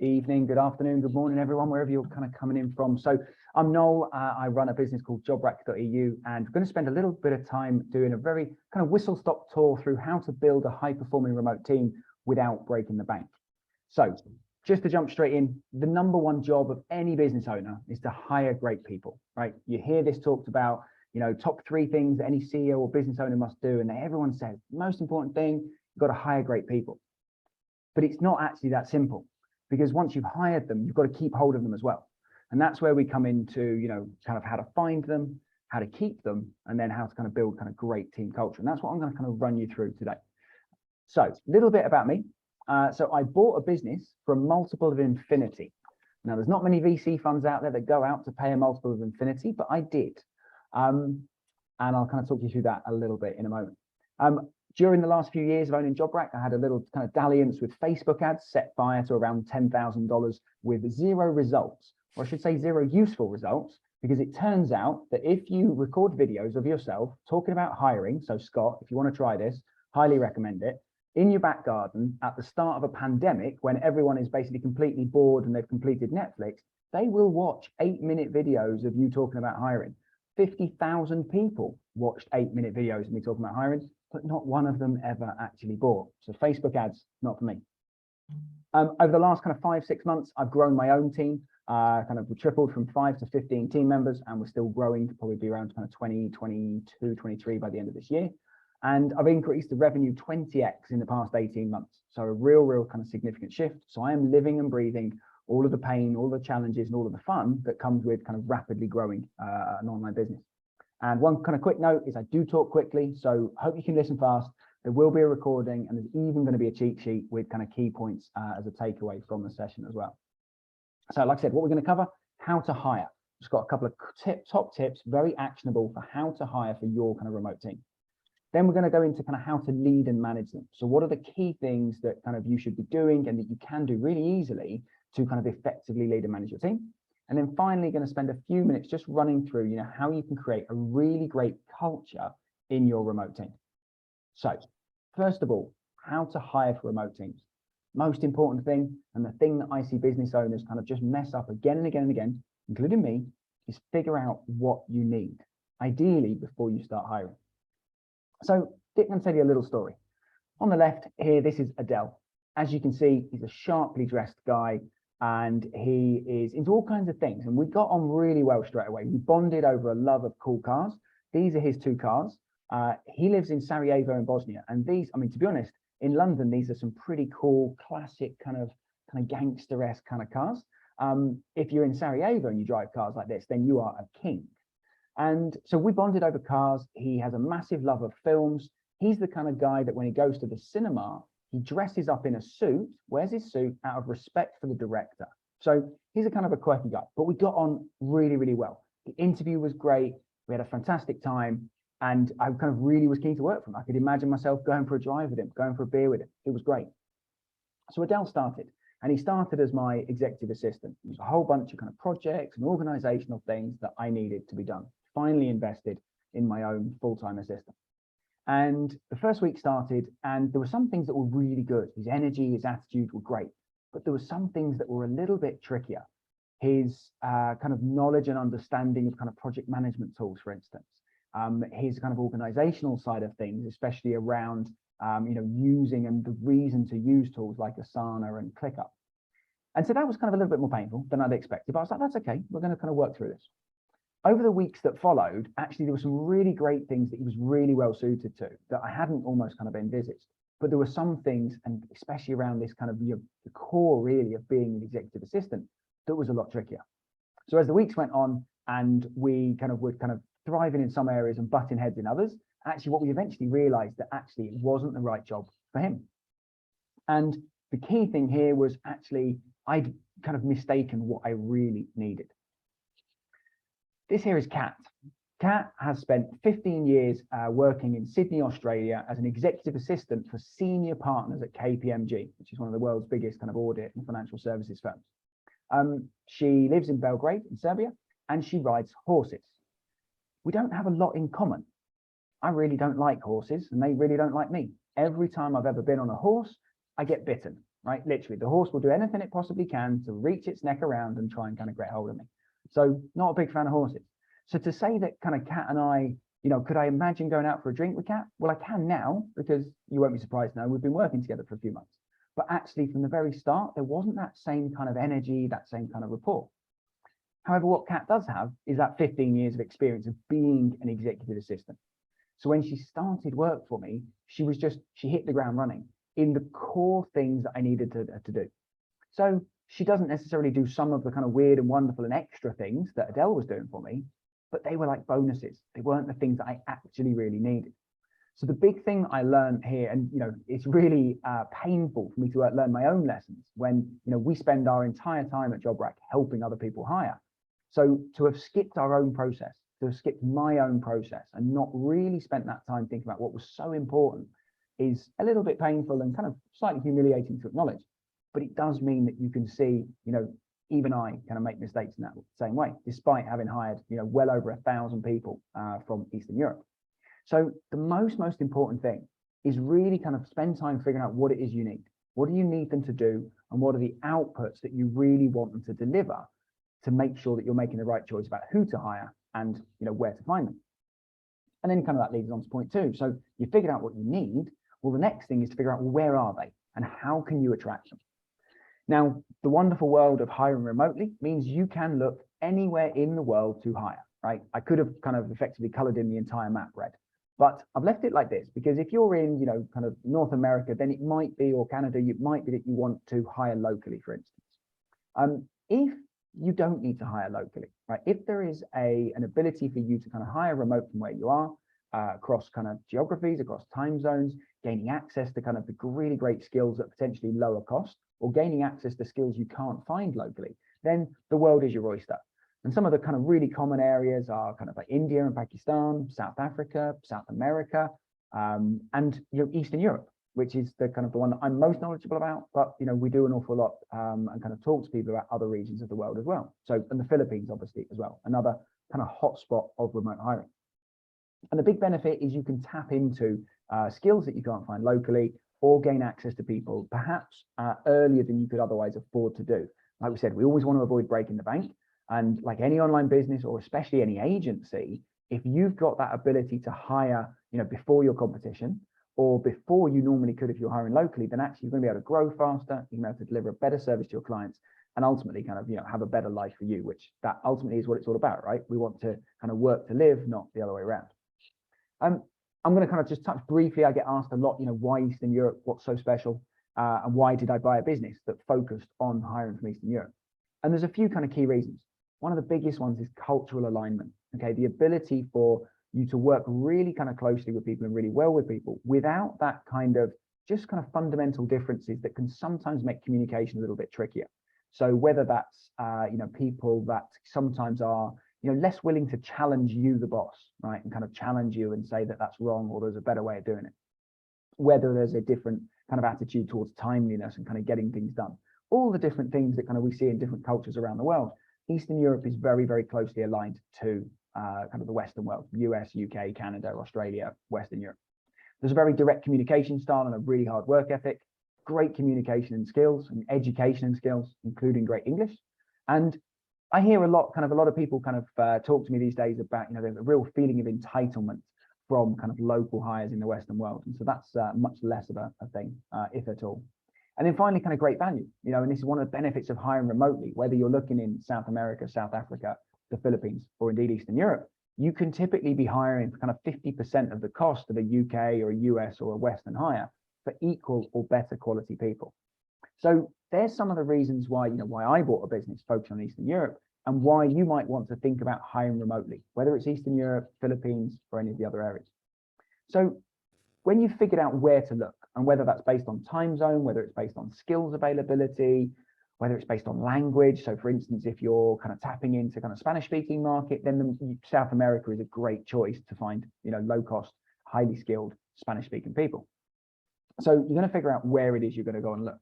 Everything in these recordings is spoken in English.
evening, good afternoon, good morning, everyone, wherever you're kind of coming in from. So I'm Noel. I run a business called JobRack.eu, and we're going to spend a little bit of time doing a very kind of whistle-stop tour through how to build a high-performing remote team without breaking the bank. So just to jump straight in, the number one job of any business owner is to hire great people, right? You hear this talked about, top 3 things that any CEO or business owner must do, and everyone says the most important thing, you've got to hire great people. But it's not actually that simple, because once you've hired them, you've got to keep hold of them as well. And that's where we come into, kind of how to find them, how to keep them, and then how to kind of build kind of great team culture. And that's what I'm going to kind of run you through today. So a little bit about me. So I bought a business for a multiple of infinity. Now, there's not many VC funds out there that go out to pay a multiple of infinity, but I did. And I'll kind of talk you through that a little bit in a moment. During the last few years of owning JobRack, I had a little kind of dalliance with Facebook ads, set fire to around $10,000 with 0 results, or I should say 0 useful results, because it turns out that if you record videos of yourself talking about hiring, so Scott, if you want to try this, highly recommend it, in your back garden at the start of a pandemic, when everyone is basically completely bored and they've completed Netflix, they will watch 8-minute videos of you talking about hiring. 50,000 people watched 8-minute videos of me talking about hiring, but not one of them ever actually bought. So Facebook ads, not for me. Over the last kind of 5-6 months, I've grown my own team, kind of tripled from 5 to 15 team members, and we're still growing to probably be around kind of 20, 22, 23 by the end of this year. And I've increased the revenue 20x in the past 18 months. So a real kind of significant shift. So I am living and breathing all of the pain, all the challenges, and all of the fun that comes with kind of rapidly growing an online business. And one kind of quick note is I do talk quickly, so hope you can listen fast. There will be a recording, and there's even going to be a cheat sheet with kind of key points as a takeaway from the session as well. So like I said, what we're going to cover, how to hire. Just got a couple of top tips, very actionable for how to hire for your kind of remote team. Then we're going to go into kind of how to lead and manage them. So what are the key things that kind of you should be doing and that you can do really easily to kind of effectively lead and manage your team? And then finally, going to spend a few minutes just running through, how you can create a really great culture in your remote team. So first of all, how to hire for remote teams. Most important thing, and the thing that I see business owners kind of just mess up again and again and again, including me, is figure out what you need, ideally before you start hiring. So Dick can tell you a little story. On the left here, this is Adele. As you can see, he's a sharply dressed guy, and he is into all kinds of things. And we got on really well straight away. We bonded over a love of cool cars. These are his 2 cars. He lives in Sarajevo in Bosnia. And these, I mean, to be honest, in London, these are some pretty cool, classic kind of gangster-esque kind of cars. If you're in Sarajevo and you drive cars like this, then you are a king. And so we bonded over cars. He has a massive love of films. He's the kind of guy that when he goes to the cinema, he dresses up in a suit, wears his suit out of respect for the director. So he's a kind of a quirky guy, but we got on really, really well. The interview was great. We had a fantastic time, and I kind of really was keen to work for him. I could imagine myself going for a drive with him, going for a beer with him. It was great. So Adele started, and he started as my executive assistant. There was a whole bunch of kind of projects and organizational things that I needed to be done. Finally invested in my own full-time assistant. And the first week started, and there were some things that were really good. His energy, his attitude were great, but there were some things that were a little bit trickier. His kind of knowledge and understanding of kind of project management tools, for instance, his kind of organizational side of things, especially around, using and the reason to use tools like Asana and ClickUp. And so that was kind of a little bit more painful than I'd expected, but I was like, that's okay. We're going to kind of work through this. Over the weeks that followed, actually, there were some really great things that he was really well suited to that I hadn't almost kind of envisaged. But there were some things, and especially around this kind of the core really of being an executive assistant, that was a lot trickier. So as the weeks went on and we kind of were kind of thriving in some areas and butting heads in others, actually what we eventually realized that actually it wasn't the right job for him. And the key thing here was actually I'd kind of mistaken what I really needed. This here is Kat. Kat has spent 15 years working in Sydney, Australia as an executive assistant for senior partners at KPMG, which is one of the world's biggest kind of audit and financial services firms. She lives in Belgrade in Serbia, and she rides horses. We don't have a lot in common. I really don't like horses, and they really don't like me. Every time I've ever been on a horse, I get bitten. right? Literally, the horse will do anything it possibly can to reach its neck around and try and kind of get hold of me. So not a big fan of horses. So to say that kind of Kat and I, could I imagine going out for a drink with Kat? Well, I can now, because you won't be surprised now, we've been working together for a few months. But actually from the very start, there wasn't that same kind of energy, that same kind of rapport. However, what Kat does have is that 15 years of experience of being an executive assistant. So when she started work for me, she hit the ground running in the core things that I needed to do. So she doesn't necessarily do some of the kind of weird and wonderful and extra things that Adele was doing for me, but they were like bonuses. They weren't the things that I actually really needed. So the big thing I learned here, and it's really painful for me to learn my own lessons when we spend our entire time at JobRack helping other people hire. So to have skipped our own process, to have skipped my own process and not really spent that time thinking about what was so important is a little bit painful and kind of slightly humiliating to acknowledge. But it does mean that you can see, even I kind of make mistakes in that same way, despite having hired, well over 1,000 people from Eastern Europe. So the most important thing is really kind of spend time figuring out what it is you need. What do you need them to do? And what are the outputs that you really want them to deliver to make sure that you're making the right choice about who to hire and where to find them. And then kind of that leads on to point 2. So you figured out what you need. Well, the next thing is to figure out, well, where are they and how can you attract them? Now, the wonderful world of hiring remotely means you can look anywhere in the world to hire, right? I could have kind of effectively colored in the entire map red, but I've left it like this because if you're in, kind of North America, then it might be, or Canada, it might be that you want to hire locally, for instance. If you don't need to hire locally, right? If there is an ability for you to kind of hire remote from where you are, across kind of geographies, across time zones, gaining access to kind of the really great skills at potentially lower cost, or gaining access to skills you can't find locally, then the world is your oyster. And some of the kind of really common areas are kind of like India and Pakistan, South Africa, South America, and Eastern Europe, which is the kind of the one that I'm most knowledgeable about, but we do an awful lot and kind of talk to people about other regions of the world as well. So, and the Philippines obviously as well, another kind of hotspot of remote hiring. And the big benefit is you can tap into skills that you can't find locally or gain access to people perhaps earlier than you could otherwise afford to do. Like we said, we always want to avoid breaking the bank. And like any online business, or especially any agency, if you've got that ability to hire, before your competition, or before you normally could if you're hiring locally, then actually you're going to be able to grow faster, you're going to be able to deliver a better service to your clients, and ultimately kind of, have a better life for you, which that ultimately is what it's all about, right? We want to kind of work to live, not the other way around. I'm going to kind of just touch briefly. I get asked a lot, why Eastern Europe, what's so special, and why did I buy a business that focused on hiring from Eastern Europe? And there's a few kind of key reasons. One of the biggest ones is cultural alignment. Okay, the ability for you to work really kind of closely with people and really well with people without that kind of just kind of fundamental differences that can sometimes make communication a little bit trickier. So whether that's people that sometimes are less willing to challenge you, the boss, right, and kind of challenge you and say that that's wrong or there's a better way of doing it. Whether there's a different kind of attitude towards timeliness and kind of getting things done. All the different things that kind of we see in different cultures around the world. Eastern Europe is very, very closely aligned to kind of the Western world, US, UK, Canada, Australia, Western Europe. There's a very direct communication style and a really hard work ethic, great communication and skills and education and skills, including great English. And I hear a lot of people kind of talk to me these days about, there's a real feeling of entitlement from kind of local hires in the Western world. And so that's much less of a thing, if at all. And then finally, kind of great value, and this is one of the benefits of hiring remotely, whether you're looking in South America, South Africa, the Philippines, or indeed Eastern Europe, you can typically be hiring for kind of 50% of the cost of a UK or a US or a Western hire for equal or better quality people. So there's some of the reasons why, why I bought a business focused on Eastern Europe and why you might want to think about hiring remotely, whether it's Eastern Europe, Philippines, or any of the other areas. So when you've figured out where to look, and whether that's based on time zone, whether it's based on skills availability, whether it's based on language. So for instance, if you're kind of tapping into kind of Spanish speaking market, then South America is a great choice to find, low cost, highly skilled Spanish speaking people. So you're going to figure out where it is you're going to go and look.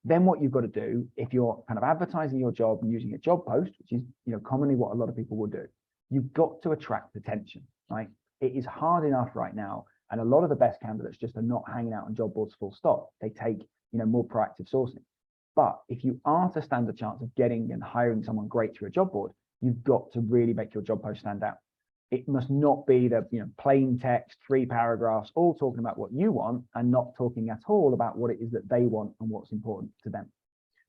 Then what you've got to do, if you're kind of advertising your job and using a job post, which is, commonly what a lot of people will do, you've got to attract attention, right? It is hard enough right now. And a lot of the best candidates just are not hanging out on job boards full stop. They take, more proactive sourcing. But if you are to stand a chance of getting and hiring someone great through a job board, you've got to really make your job post stand out. It must not be the plain text, 3 paragraphs, all talking about what you want and not talking at all about what it is that they want and what's important to them.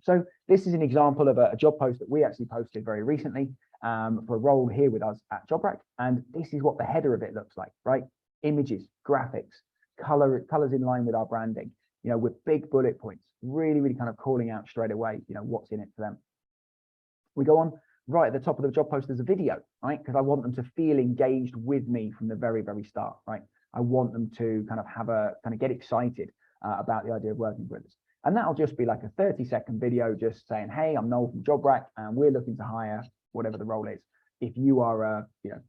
So this is an example of a job post that we actually posted very recently for a role here with us at JobRack. And this is what the header of it looks like, right? Images, graphics, colors in line with our branding, with big bullet points, really, really kind of calling out straight away, what's in it for them. We go on. Right at the top of the job post, there's a video, right? Because I want them to feel engaged with me from the very, very start, right? I want them to kind of get excited about the idea of working with us. And that'll just be like a 30-second video just saying, hey, I'm Noel from JobRack and we're looking to hire whatever the role is. If you are,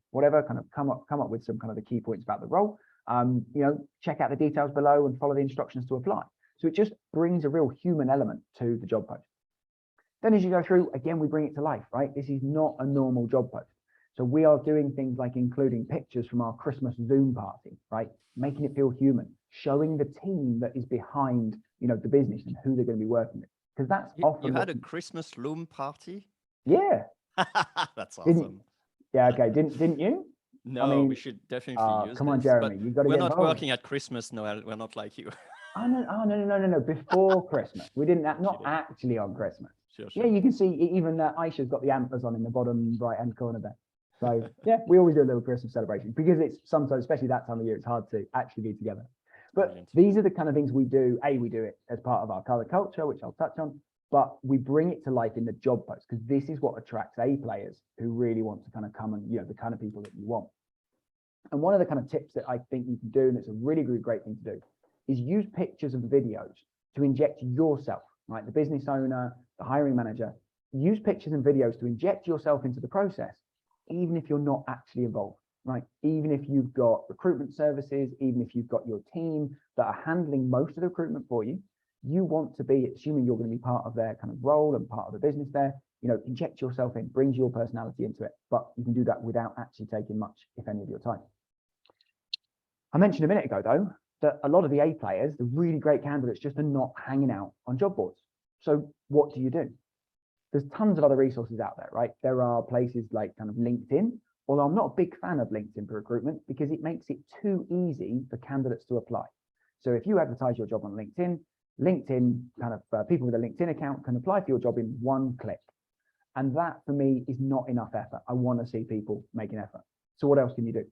whatever, kind of come up with some kind of the key points about the role, check out the details below and follow the instructions to apply. So it just brings a real human element to the job post. Then as you go through, again, we bring it to life, right? This is not a normal job post. So we are doing things like including pictures from our Christmas Zoom party, right? Making it feel human, showing the team that is behind, the business and who they're going to be working with. Because that's often— You had a Christmas Zoom party? Yeah. That's awesome. Okay. Didn't you? No, we should definitely use come on, this, Jeremy, you got to we're get not involved. working at Christmas, Noel. We're not like you. Oh, no. Before Christmas. We didn't, not actually on Christmas. Sure. Yeah, you can see even Aisha's got the antlers on in the bottom right-hand corner there. So yeah, we always do a little Christmas celebration because it's sometimes, especially that time of year, it's hard to actually be together. But Brilliant. These are the kind of things we do. We do it as part of our color culture, which I'll touch on, but we bring it to life in the job post because this is what attracts players who really want to kind of come and, the kind of people that you want. And one of the kind of tips that I think you can do, and it's a really, really great thing to do, is use pictures and videos to inject yourself, right? The business owner, the hiring manager, use pictures and videos to inject yourself into the process, even if you're not actually involved, right? Even if you've got recruitment services, even if you've got your team that are handling most of the recruitment for you, you want to be, assuming you're going to be part of their kind of role and part of the business there, inject yourself in, brings your personality into it, but you can do that without actually taking much, if any, of your time. I mentioned a minute ago, though, that a lot of the players, the really great candidates, just are not hanging out on job boards. So what do? There's tons of other resources out there, right? There are places like kind of LinkedIn, although I'm not a big fan of LinkedIn for recruitment because it makes it too easy for candidates to apply. So if you advertise your job on LinkedIn, people with a LinkedIn account can apply for your job in one click. And that for me is not enough effort. I want to see people make an effort. So what else can you do?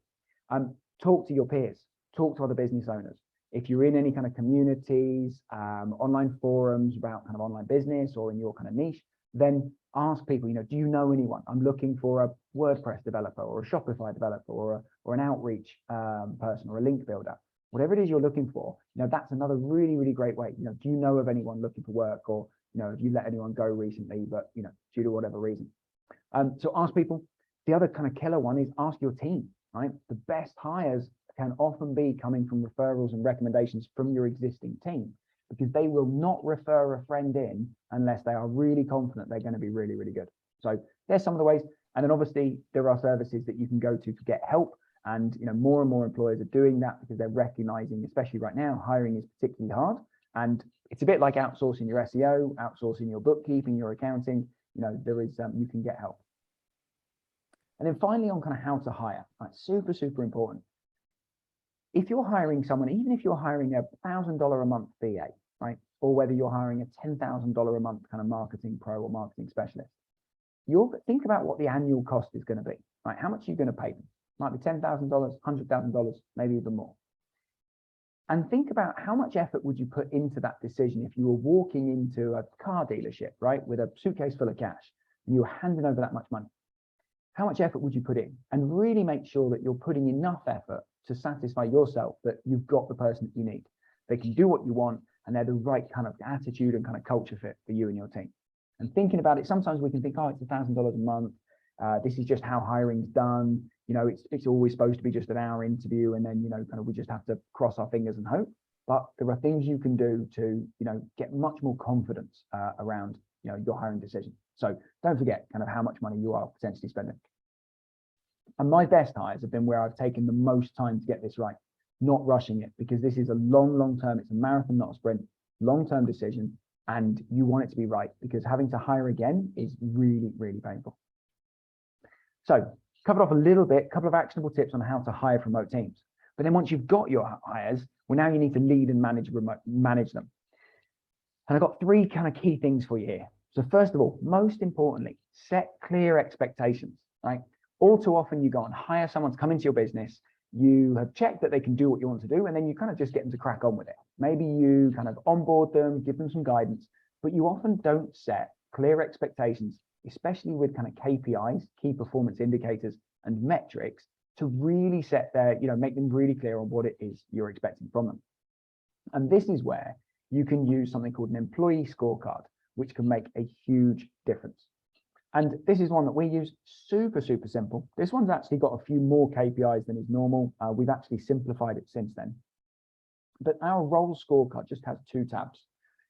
Talk to your peers, talk to other business owners. If you're in any kind of communities, online forums about kind of online business or in your kind of niche, then ask people, do you know anyone? I'm looking for a WordPress developer or a Shopify developer or an outreach person or a link builder. Whatever it is you're looking for, that's another really, really great way. Do you know of anyone looking for work, or have you let anyone go recently, but due to whatever reason? So ask people. The other kind of killer one is ask your team, right? The best hires can often be coming from referrals and recommendations from your existing team, because they will not refer a friend in unless they are really confident they're going to be really, really good. So there's some of the ways. And then obviously there are services that you can go to get help. And more and more employers are doing that because they're recognizing, especially right now, hiring is particularly hard. And it's a bit like outsourcing your SEO, outsourcing your bookkeeping, your accounting. There is you can get help. And then finally, on kind of how to hire, right? Super, super important. If you're hiring someone, even if you're hiring a $1,000 a month VA, right, or whether you're hiring a $10,000 a month kind of marketing pro or marketing specialist, you'll think about what the annual cost is going to be, right? How much are you going to pay them? Might be $10,000, $100,000, maybe even more. And think about how much effort would you put into that decision if you were walking into a car dealership, right, with a suitcase full of cash and you were handing over that much money. How much effort would you put in? And really make sure that you're putting enough effort to satisfy yourself that you've got the person that you need. They can do what you want and they're the right kind of attitude and kind of culture fit for you and your team. And thinking about it, sometimes we can think, oh, it's $1,000 a month. This is just how hiring's done. It's always supposed to be just an hour interview, and then kind of we just have to cross our fingers and hope. But there are things you can do to get much more confidence around your hiring decision. So don't forget kind of how much money you are potentially spending. And my best hires have been where I've taken the most time to get this right, not rushing it, because this is a long term. It's a marathon, not a sprint. Long-term decision. and you want it to be right, because having to hire again is really, really painful. So covered off a little bit, couple of actionable tips on how to hire from remote teams. But then once you've got your hires, well, now you need to lead and manage them. And I've got 3 kind of key things for you here. So first of all, most importantly, set clear expectations, right? All too often you go and hire someone to come into your business, you have checked that they can do what you want to do, and then you kind of just get them to crack on with it. Maybe you kind of onboard them, give them some guidance, but you often don't set clear expectations, especially with kind of KPIs, key performance indicators, and metrics, to really set their, make them really clear on what it is you're expecting from them. And this is where you can use something called an employee scorecard, which can make a huge difference. And this is one that we use, super, super simple. This one's actually got a few more KPIs than is normal. We've actually simplified it since then. But our role scorecard just has 2 tabs.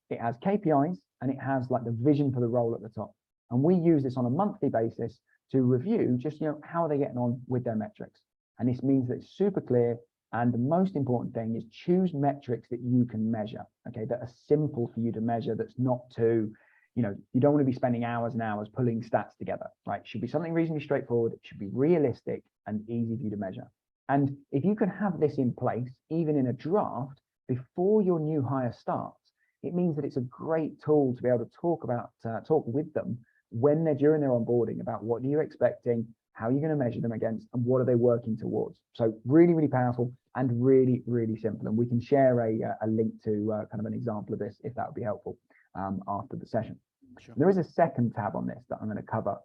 It has KPIs and it has like the vision for the role at the top. And we use this on a monthly basis to review just, how are they getting on with their metrics? And this means that it's super clear. And the most important thing is choose metrics that you can measure, okay, that are simple for you to measure, that's not too, you don't want to be spending hours and hours pulling stats together, right? It should be something reasonably straightforward. It should be realistic and easy for you to measure. And if you can have this in place, even in a draft, before your new hire starts, it means that it's a great tool to be able to talk with them when they're during their onboarding about what are you expecting, how are you going to measure them against, and what are they working towards. So really, really powerful and really, really simple. And we can share a link to kind of an example of this if that would be helpful after the session. Sure. There is a second tab on this that I'm going to cover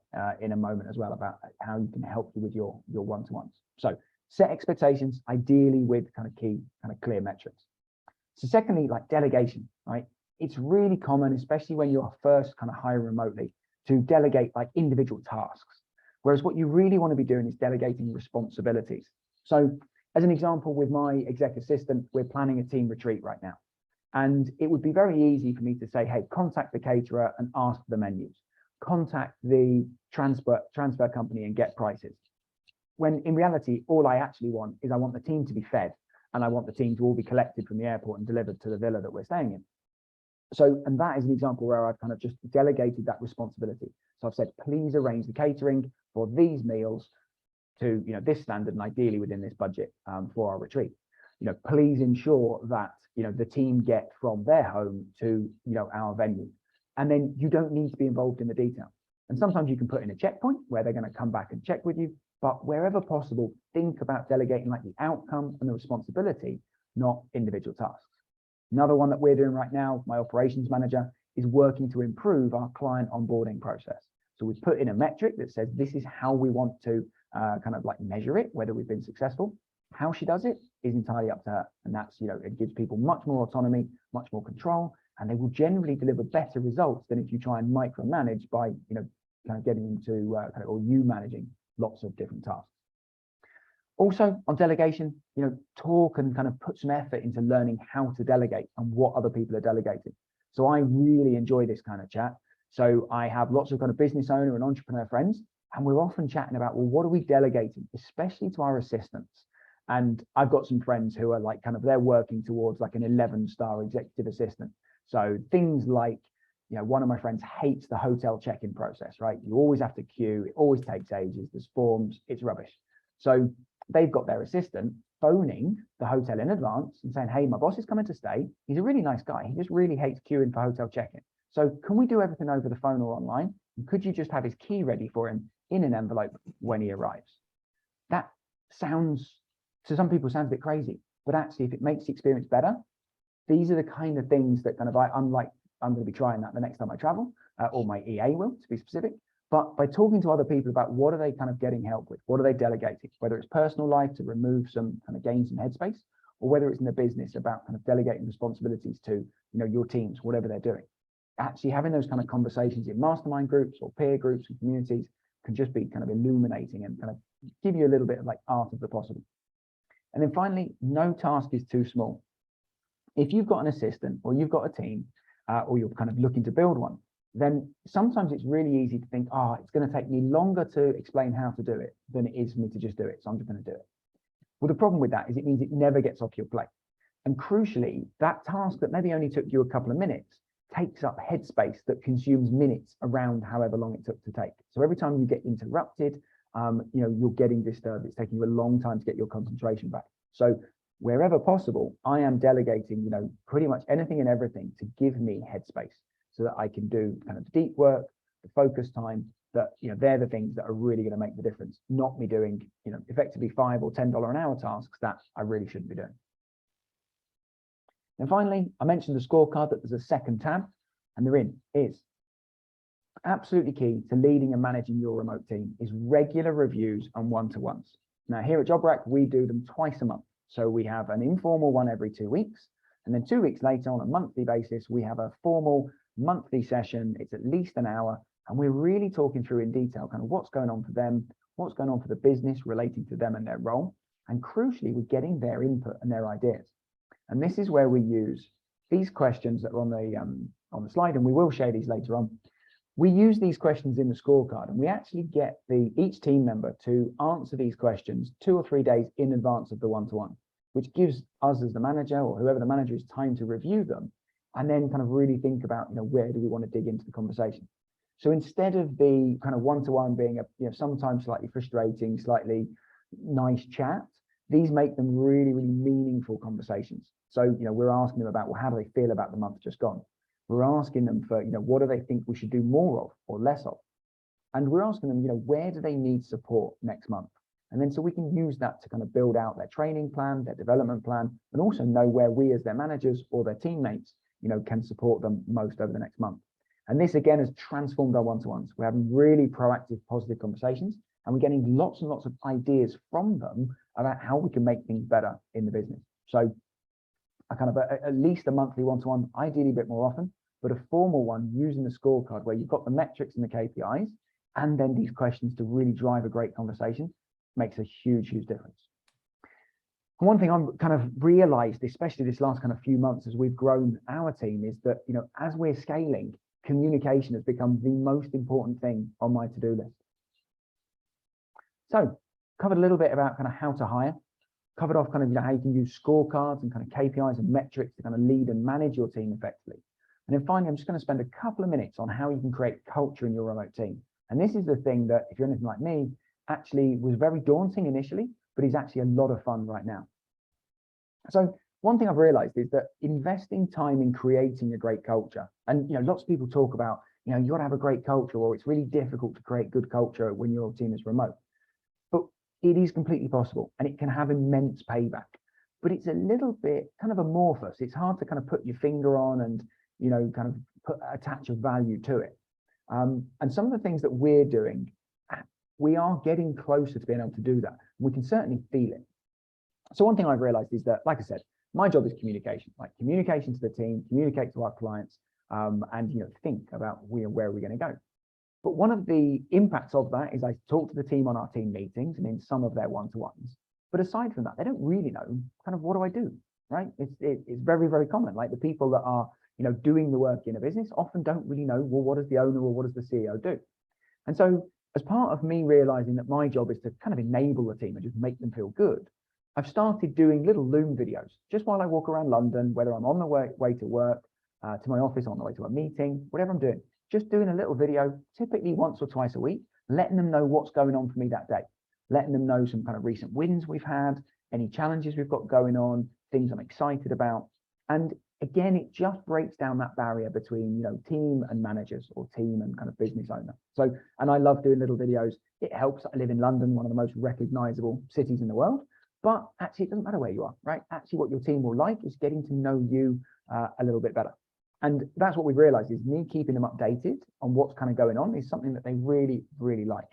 in a moment as well, about how you can help you with your one-to-ones. So set expectations, ideally with kind of key, kind of clear metrics. So secondly, like delegation, right? It's really common, especially when you're first kind of hiring remotely, to delegate like individual tasks. Whereas what you really want to be doing is delegating responsibilities. So as an example, with my exec assistant, we're planning a team retreat right now. And it would be very easy for me to say, hey, contact the caterer and ask for the menus. Contact the transfer company and get prices. When in reality, all I actually want is I want the team to be fed, and I want the team to all be collected from the airport and delivered to the villa that we're staying in. So, and that is an example where I've kind of just delegated that responsibility. So I've said, please arrange the catering for these meals to, this standard and ideally within this budget for our retreat. Please ensure that, the team get from their home to, our venue. And then you don't need to be involved in the detail. And sometimes you can put in a checkpoint where they're going to come back and check with you. But wherever possible, think about delegating like the outcome and the responsibility, not individual tasks. Another one that we're doing right now, my operations manager is working to improve our client onboarding process. So we've put in a metric that says this is how we want to kind of like measure it, whether we've been successful. How she does it is entirely up to her. And that's, it gives people much more autonomy, much more control, and they will generally deliver better results than if you try and micromanage by, kind of getting into or you managing lots of different tasks. Also on delegation, talk and kind of put some effort into learning how to delegate and what other people are delegating. So I really enjoy this kind of chat. So I have lots of kind of business owner and entrepreneur friends, and we're often chatting about, well, what are we delegating, especially to our assistants? And I've got some friends who are like they're working towards like an 11-star executive assistant. So things like, one of my friends hates the hotel check-in process, right? You always have to queue. It always takes ages. There's forms. It's rubbish. So they've got their assistant phoning the hotel in advance and saying, hey, my boss is coming to stay. He's a really nice guy. He just really hates queuing for hotel check-in. So can we do everything over the phone or online? And could you just have his key ready for him in an envelope when he arrives? That sounds, to some people, sounds a bit crazy, but actually, if it makes the experience better, these are the kind of things that I'm going to be trying that the next time I travel, or my EA will, to be specific. But by talking to other people about what are they kind of getting help with, what are they delegating, whether it's personal life to remove some kind of gain some headspace, or whether it's in the business about kind of delegating responsibilities to, your teams, whatever they're doing. Actually having those kind of conversations in mastermind groups or peer groups and communities can just be kind of illuminating and kind of give you a little bit of like art of the possible. And then finally, no task is too small. If you've got an assistant or you've got a team or you're kind of looking to build one, then sometimes it's really easy to think, it's going to take me longer to explain how to do it than it is for me to just do it. So I'm just going to do it. Well, the problem with that is it means it never gets off your plate. And crucially, that task that maybe only took you a couple of minutes takes up headspace that consumes minutes around however long it took to take. So every time you get interrupted, you're getting disturbed. It's taking you a long time to get your concentration back. So wherever possible, I am delegating, pretty much anything and everything to give me headspace so that I can do kind of deep work, the focus time, that, they're the things that are really going to make the difference, not me doing, effectively $5 or $10 an hour tasks that I really shouldn't be doing. And finally, I mentioned the scorecard, that there's a second tab, and therein is absolutely key to leading and managing your remote team is regular reviews and one-to-ones. Now, here at JobRack, we do them twice a month. So we have an informal one every 2 weeks, and then 2 weeks later on a monthly basis, we have a formal monthly session. It's at least an hour, and we're really talking through in detail kind of what's going on for them, what's going on for the business relating to them and their role, and crucially, we're getting their input and their ideas. And this is where we use these questions that are on the slide, and we will share these later on. We use these questions in the scorecard, and we actually get each team member to answer these questions 2 or 3 days in advance of the one-to-one, which gives us as the manager or whoever the manager is time to review them and then kind of really think about, where do we want to dig into the conversation. So instead of the kind of one-to-one being sometimes slightly frustrating, slightly nice chat, these make them really, really meaningful conversations. So, we're asking them about, well, how do they feel about the month just gone? We're asking them for, what do they think we should do more of or less of? And we're asking them, where do they need support next month? And then so we can use that to kind of build out their training plan, their development plan, and also know where we as their managers or their teammates, can support them most over the next month. And this again has transformed our one-to-ones. We're having really proactive, positive conversations, and we're getting lots and lots of ideas from them about how we can make things better in the business. So a kind of at least a monthly one-to-one, ideally a bit more often, but a formal one using the scorecard where you've got the metrics and the KPIs, and then these questions to really drive a great conversation makes a huge, huge difference. And one thing I've kind of realized, especially this last kind of few months as we've grown our team, is that, as we're scaling, communication has become the most important thing on my to-do list. So covered a little bit about kind of how to hire, covered off kind of, how you can use scorecards and kind of KPIs and metrics to kind of lead and manage your team effectively. And then finally, I'm just going to spend a couple of minutes on how you can create culture in your remote team. And this is the thing that, if you're anything like me, actually was very daunting initially, but is actually a lot of fun right now. So one thing I've realized is that investing time in creating a great culture, and lots of people talk about, you got to have a great culture, or it's really difficult to create good culture when your team is remote. But it is completely possible, and it can have immense payback. But it's a little bit kind of amorphous. It's hard to kind of put your finger on and kind of attach a value to it. And some of the things that we're doing, we are getting closer to being able to do that. We can certainly feel it. So one thing I've realized is that, like I said, my job is communication, like communication to the team, communicate to our clients, and think about where are we going to go. But one of the impacts of that is I talk to the team on our team meetings and in some of their one-to-ones. But aside from that, they don't really know kind of what do I do, right? It's very, very common. Like the people that are doing the work in a business often don't really know, well, what does the owner or what does the CEO do? And so as part of me realizing that my job is to kind of enable the team and just make them feel good, I've started doing little Loom videos just while I walk around London, whether I'm on the way to work, to my office, on the way to a meeting, whatever I'm doing, just doing a little video, typically once or twice a week, letting them know what's going on for me that day, letting them know some kind of recent wins we've had, any challenges we've got going on, things I'm excited about. And again, it just breaks down that barrier between, team and managers, or team and kind of business owner. So, and I love doing little videos. It helps. I live in London, one of the most recognizable cities in the world. But actually, it doesn't matter where you are, right? Actually, what your team will like is getting to know you a little bit better. And that's what we've realized, is me keeping them updated on what's kind of going on is something that they really, really like.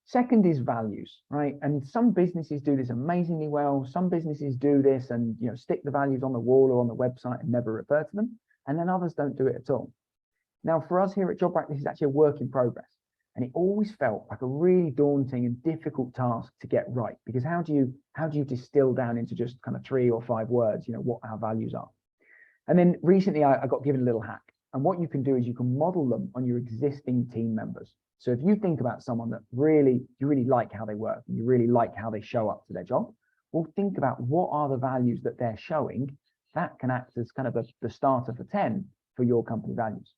Second is values, right? And some businesses do this amazingly well. Some businesses do this and stick the values on the wall or on the website and never refer to them. And then others don't do it at all. Now, for us here at JobRack, this is actually a work in progress. And it always felt like a really daunting and difficult task to get right, because how do you distill down into just kind of 3 or 5 words, what our values are? And then recently I got given a little hack. And what you can do is you can model them on your existing team members. So if you think about someone that you really like how they work, and you really like how they show up to their job, well, think about what are the values that they're showing that can act as kind of the starter for 10 for your company values.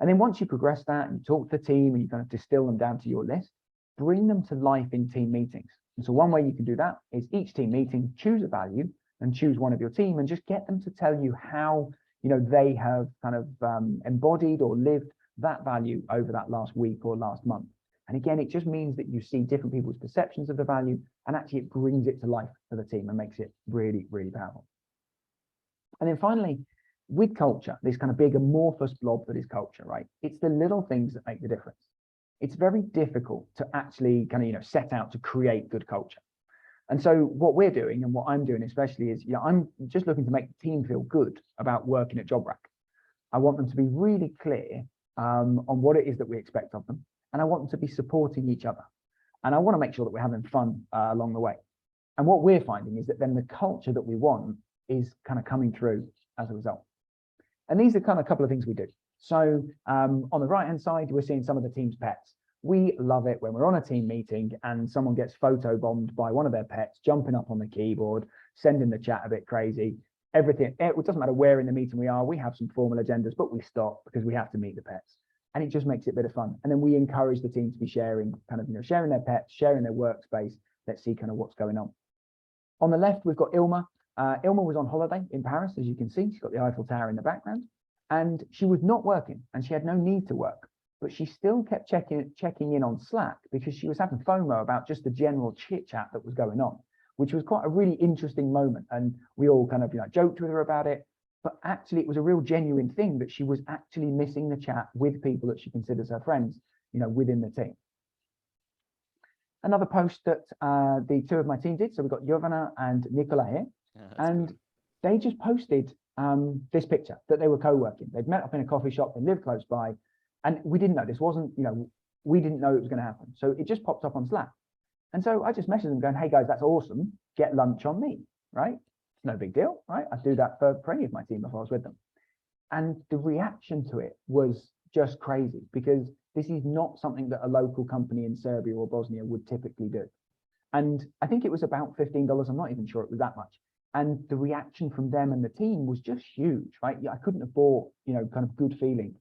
And then once you progress that and you talk to the team and you kind of distill them down to your list, bring them to life in team meetings. And so one way you can do that is each team meeting, choose a value and choose one of your team and just get them to tell you how, they have kind of embodied or lived that value over that last week or last month. And again, it just means that you see different people's perceptions of the value, and actually it brings it to life for the team and makes it really, really powerful. And then finally, with culture, this kind of big amorphous blob that is culture, right? It's the little things that make the difference. It's very difficult to actually kind of, set out to create good culture. And so what we're doing and what I'm doing especially is, I'm just looking to make the team feel good about working at JobRack. I want them to be really clear on what it is that we expect of them. And I want them to be supporting each other. And I want to make sure that we're having fun along the way. And what we're finding is that then the culture that we want is kind of coming through as a result. And these are kind of a couple of things we do. So on the right-hand side, we're seeing some of the team's pets. We love it when we're on a team meeting and someone gets photobombed by one of their pets, jumping up on the keyboard, sending the chat a bit crazy. Everything, it doesn't matter where in the meeting we are, we have some formal agendas, but we stop because we have to meet the pets. And it just makes it a bit of fun. And then we encourage the team to be sharing, sharing their pets, sharing their workspace. Let's see kind of what's going on. On the left, we've got Ilma. Ilma was on holiday in Paris, as you can see. She's got the Eiffel Tower in the background. And she was not working and she had no need to work. But she still kept checking in on Slack because she was having FOMO about just the general chit chat that was going on, which was quite a really interesting moment. And we all kind of joked with her about it. But actually, it was a real genuine thing that she was actually missing the chat with people that she considers her friends, within the team. Another post that the two of my team did. So we've got Jovana and Nicola here. Yeah, and cool. They just posted this picture that they were co-working. They'd met up in a coffee shop, they lived close by. And we didn't know, this wasn't, we didn't know it was going to happen. So it just popped up on Slack. And so I just messaged them going, hey guys, that's awesome. Get lunch on me, right? It's no big deal, right? I do that for any of my team if I was with them. And the reaction to it was just crazy because this is not something that a local company in Serbia or Bosnia would typically do. And I think it was about $15. I'm not even sure it was that much. And the reaction from them and the team was just huge, right? I couldn't have bought, kind of good feeling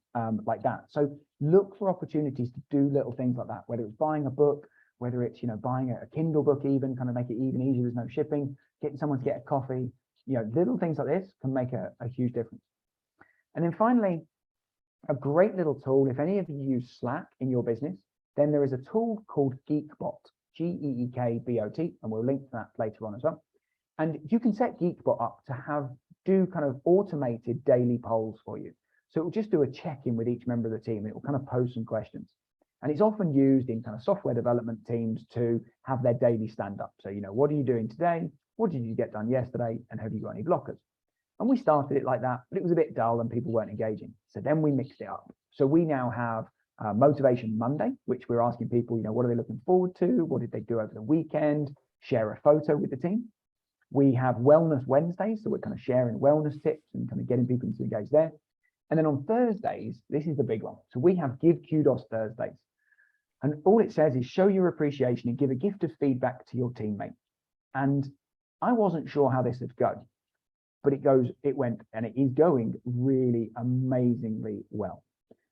like that. So look for opportunities to do little things like that, whether it's buying a book, whether it's, buying a Kindle book, even kind of make it even easier. There's no shipping, getting someone to get a coffee, little things like this can make a huge difference. And then finally, a great little tool, if any of you use Slack in your business, then there is a tool called Geekbot, Geekbot, and we'll link to that later on as well. And you can set Geekbot up to do kind of automated daily polls for you. So it will just do a check-in with each member of the team. It will kind of pose some questions. And it's often used in kind of software development teams to have their daily stand-up. So, what are you doing today? What did you get done yesterday? And have you got any blockers? And we started it like that, but it was a bit dull and people weren't engaging. So then we mixed it up. So we now have Motivation Monday, which we're asking people, what are they looking forward to? What did they do over the weekend? Share a photo with the team. We have Wellness Wednesdays, so we're kind of sharing wellness tips and kind of getting people to engage there. And then on Thursdays, this is the big one. So we have Give Kudos Thursdays. And all it says is show your appreciation and give a gift of feedback to your teammate. And I wasn't sure how this would go, but it went, and it is going really amazingly well.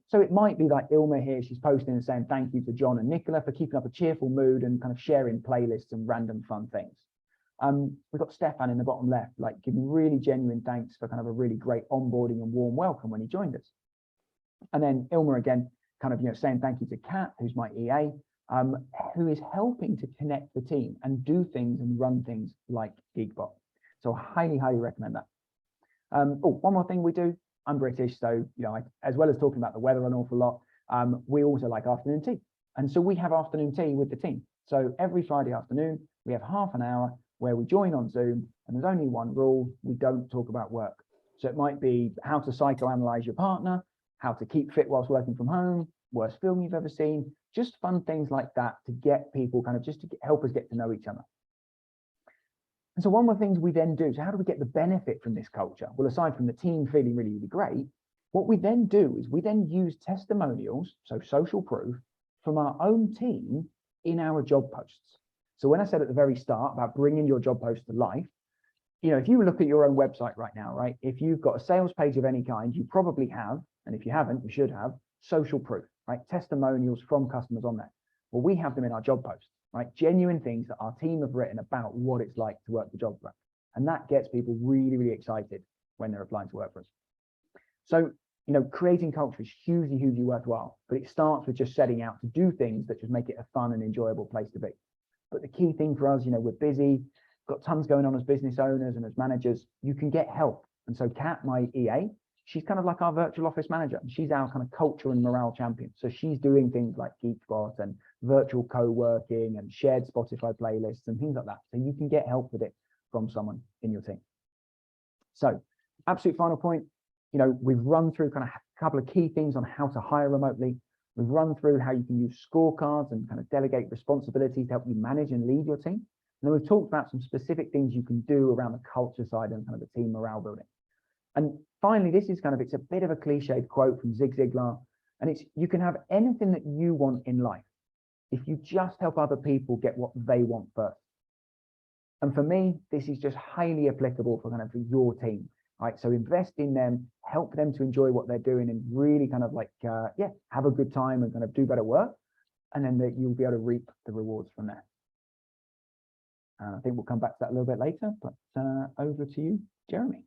So it might be like Ilma here, she's posting and saying thank you to John and Nicola for keeping up a cheerful mood and kind of sharing playlists and random fun things. We've got Stefan in the bottom left, like giving really genuine thanks for kind of a really great onboarding and warm welcome when he joined us. And then Ilma again, kind of, saying thank you to Kat, who's my EA, who is helping to connect the team and do things and run things like Geekbot. So I highly, highly recommend that. One more thing we do. I'm British, so, as well as talking about the weather an awful lot, we also like afternoon tea. And so we have afternoon tea with the team. So every Friday afternoon, we have half an hour where we join on Zoom, and there's only one rule: we don't talk about work. So it might be how to psychoanalyze your partner, how to keep fit whilst working from home, worst film you've ever seen, just fun things like that to get people kind of just to help us get to know each other. And so one of the things we then do, so how do we get the benefit from this culture? Well, aside from the team feeling really, really great, what we then do is we then use testimonials, so social proof, from our own team in our job posts. So when I said at the very start about bringing your job post to life, if you look at your own website right now, right, if you've got a sales page of any kind, you probably have, and if you haven't, you should have social proof, right? Testimonials from customers on there. Well, we have them in our job posts, right? Genuine things that our team have written about what it's like to work for JobRack. And that gets people really, really excited when they're applying to work for us. So, creating culture is hugely, hugely worthwhile, but it starts with just setting out to do things that just make it a fun and enjoyable place to be. But the key thing for us, we're busy, got tons going on as business owners and as managers. You can get help. And so Kat, my EA, she's kind of like our virtual office manager. She's our kind of culture and morale champion. So she's doing things like GeekSpot and virtual co-working and shared Spotify playlists and things like that. So you can get help with it from someone in your team. So absolute final point, we've run through kind of a couple of key things on how to hire remotely. We've run through how you can use scorecards and kind of delegate responsibilities to help you manage and lead your team. And then we've talked about some specific things you can do around the culture side and kind of the team morale building. And finally, this is it's a bit of a cliched quote from Zig Ziglar, and it's, you can have anything that you want in life if you just help other people get what they want first. And for me, this is just highly applicable for for your team, right? So invest in them, help them to enjoy what they're doing, and really have a good time and do better work. And then you'll be able to reap the rewards from there. And I think we'll come back to that a little bit later, but over to you, Jeremy.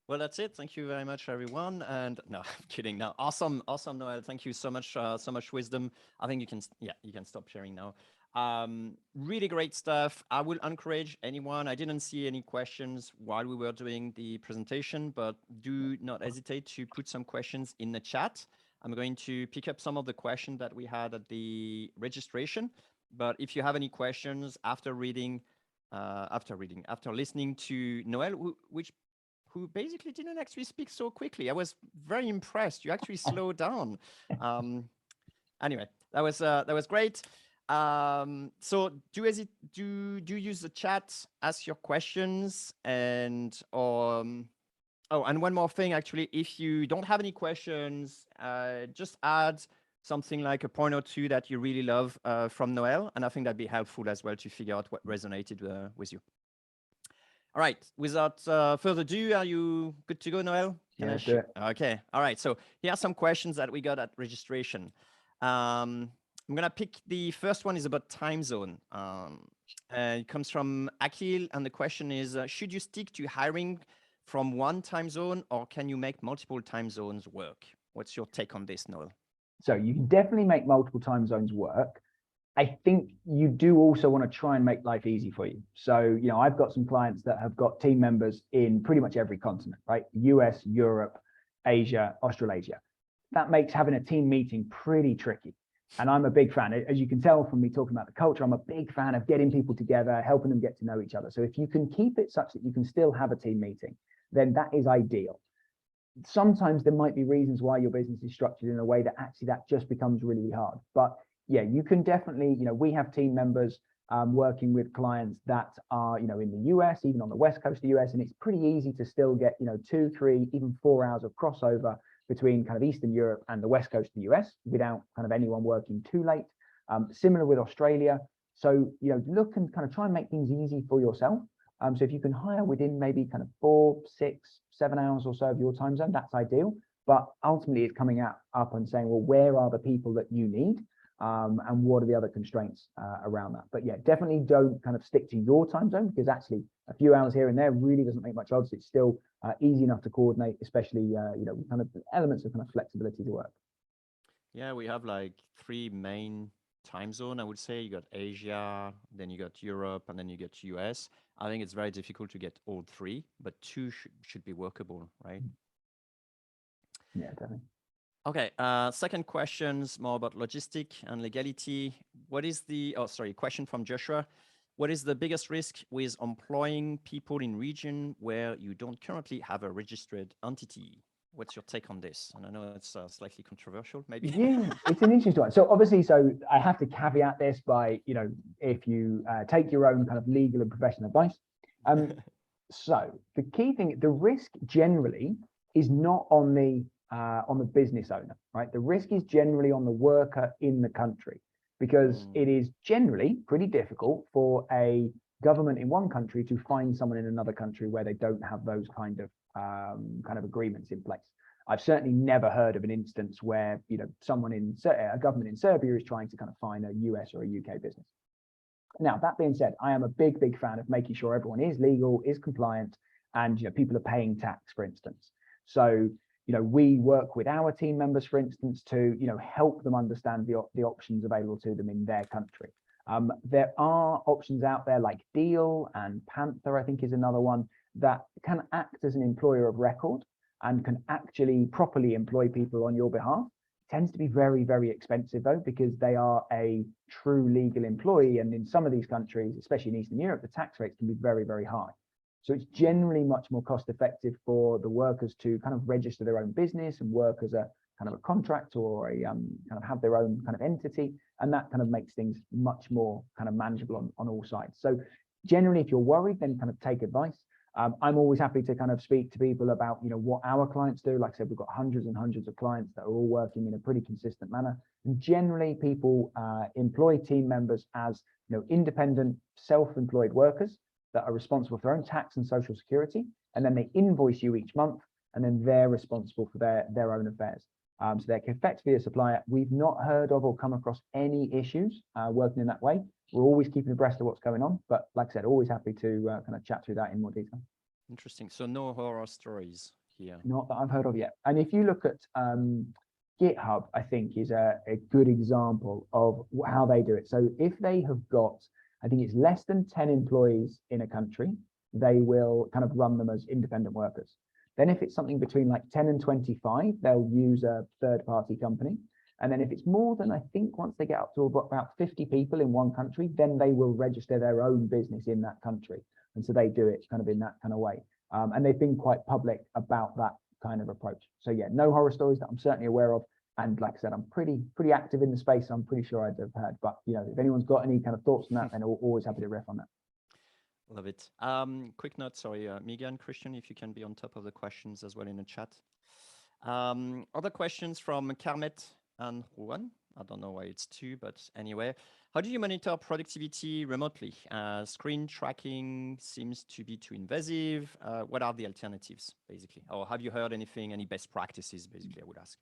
Well, that's it. Thank you very much, everyone. And no, I'm kidding. Now, awesome, Noel. Thank you so much wisdom. I think you can stop sharing now. Really great stuff. I will encourage anyone. I didn't see any questions while we were doing the presentation, but do not hesitate to put some questions in the chat. I'm going to pick up some of the questions that we had at the registration. But if you have any questions after listening to Noel, who basically didn't actually speak so quickly. I was very impressed. You actually slowed down. Anyway, that was great. So do use the chat, ask your questions, and and one more thing, actually, if you don't have any questions, just add something like a point or two that you really love from Noel, and I think that'd be helpful as well to figure out what resonated with you. All right, without further ado, are you good to go, Noel? Yeah, do it. Okay, all right, so here are some questions that we got at registration. I'm gonna pick the first one is about time zone. It comes from Akil, and the question is, should you stick to hiring from one time zone, or can you make multiple time zones work? What's your take on this, Noel? So you can definitely make multiple time zones work. I think you do also want to try and make life easy for you. So, I've got some clients that have got team members in pretty much every continent, right? US, Europe, Asia, Australasia. That makes having a team meeting pretty tricky. And I'm a big fan, as you can tell from me talking about the culture, I'm a big fan of getting people together, helping them get to know each other. So if you can keep it such that you can still have a team meeting, then that is ideal. Sometimes there might be reasons why your business is structured in a way that actually that just becomes really, really hard. But yeah, you can definitely, we have team members working with clients that are, in the US, even on the West Coast of the US, and it's pretty easy to still get, 2, 3, even 4 hours of crossover between kind of Eastern Europe and the West Coast of the US without kind of anyone working too late. Similar with Australia. So, look and kind of try and make things easy for yourself. So if you can hire within maybe kind of 4, 6, 7 hours or so of your time zone, that's ideal. But ultimately it's coming up and saying, well, where are the people that you need? And what are the other constraints around that? But yeah, definitely don't kind of stick to your time zone, because actually a few hours here and there really doesn't make much odds. It's still easy enough to coordinate, especially kind of elements of kind of flexibility to work. Yeah, we have like 3 main time zone. I would say you got Asia, then you got Europe, and then you get US. I think it's very difficult to get all 3, but 2 should be workable, right? Yeah, definitely. Okay, second question's more about logistic and legality. What is the, question from Joshua. What is the biggest risk with employing people in region where you don't currently have a registered entity? What's your take on this? And I know it's slightly controversial, maybe. Yeah, it's an interesting one. So obviously, I have to caveat this by, if you take your own kind of legal and professional advice. So the key thing, the risk generally is not on the business owner, right? The risk is generally on the worker in the country, because it is generally pretty difficult for a government in one country to find someone in another country where they don't have those kind of agreements in place. I've certainly never heard of an instance where someone in a government in Serbia is trying to kind of find a US or a UK business. Now, that being said, I am a big fan of making sure everyone is legal, is compliant, and people are paying tax, for instance. So we work with our team members, for instance, to help them understand the options available to them in their country. There are options out there like Deal and Panther, I think is another one, that can act as an employer of record and can actually properly employ people on your behalf. It tends to be very expensive though, because they are a true legal employee. And in some of these countries, especially in Eastern Europe, the tax rates can be very high. So it's generally much more cost effective for the workers to kind of register their own business and work as a kind of a contractor or a kind of have their own kind of entity. And that kind of makes things much more kind of manageable on all sides. So generally, if you're worried, then kind of take advice. I'm always happy to kind of speak to people about, what our clients do. Like I said, we've got hundreds and hundreds of clients that are all working in a pretty consistent manner. And generally people employ team members as, independent, self-employed workers that are responsible for their own tax and social security. And then they invoice you each month, and then they're responsible for their own affairs. So they're effectively a supplier. We've not heard of or come across any issues working in that way. We're always keeping abreast of what's going on, but like I said, always happy to kind of chat through that in more detail. Interesting. So no horror stories here. Not that I've heard of yet. And if you look at GitHub, I think is a good example of how they do it. So if they have got, I think it's less than 10 employees in a country, they will kind of run them as independent workers. Then if it's something between like 10 and 25, they'll use a third-party company. And then if it's more than, I think once they get up to about 50 people in one country, then they will register their own business in that country. And so they do it kind of in that kind of way. And they've been quite public about that kind of approach. So yeah, no horror stories that I'm certainly aware of. And like I said, I'm pretty active in the space. I'm pretty sure I'd have heard. But if anyone's got any kind of thoughts on that, then always happy to riff on that. Love it. Quick note, sorry, Megan, Christian, if you can be on top of the questions as well in the chat. Other questions from Kermet and Juan. I don't know why it's two, but anyway. How do you monitor productivity remotely? Screen tracking seems to be too invasive. What are the alternatives, basically? Or have you heard anything, any best practices, basically, I would ask?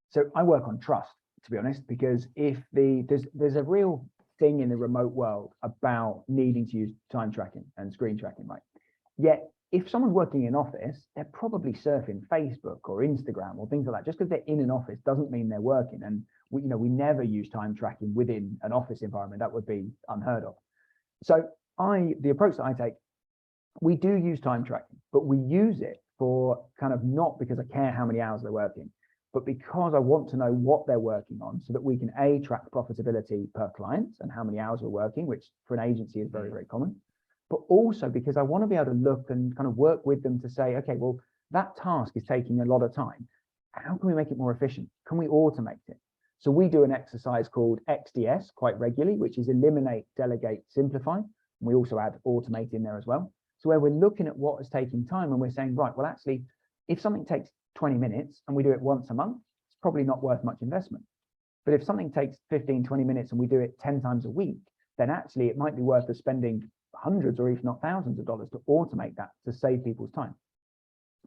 So I work on trust, to be honest, because if there's a real thing in the remote world about needing to use time tracking and screen tracking, right? Yet if someone's working in an office, they're probably surfing Facebook or Instagram or things like that. Just because they're in an office doesn't mean they're working. And we never use time tracking within an office environment. That would be unheard of. So the approach that I take, we do use time tracking, but we use it for kind of not because I care how many hours they're working, but because I want to know what they're working on so that we can track profitability per client and how many hours we're working, which for an agency is very common. But also because I want to be able to look and kind of work with them to say, okay, well, that task is taking a lot of time. How can we make it more efficient? Can we automate it? So we do an exercise called XDS quite regularly, which is eliminate, delegate, simplify. We also add automate in there as well. So where we're looking at what is taking time and we're saying, right, well, actually, if something takes 20 minutes and we do it once a month, it's probably not worth much investment. But if something takes 15, 20 minutes and we do it 10 times a week, then actually it might be worth us spending hundreds or if not thousands of dollars to automate that to save people's time.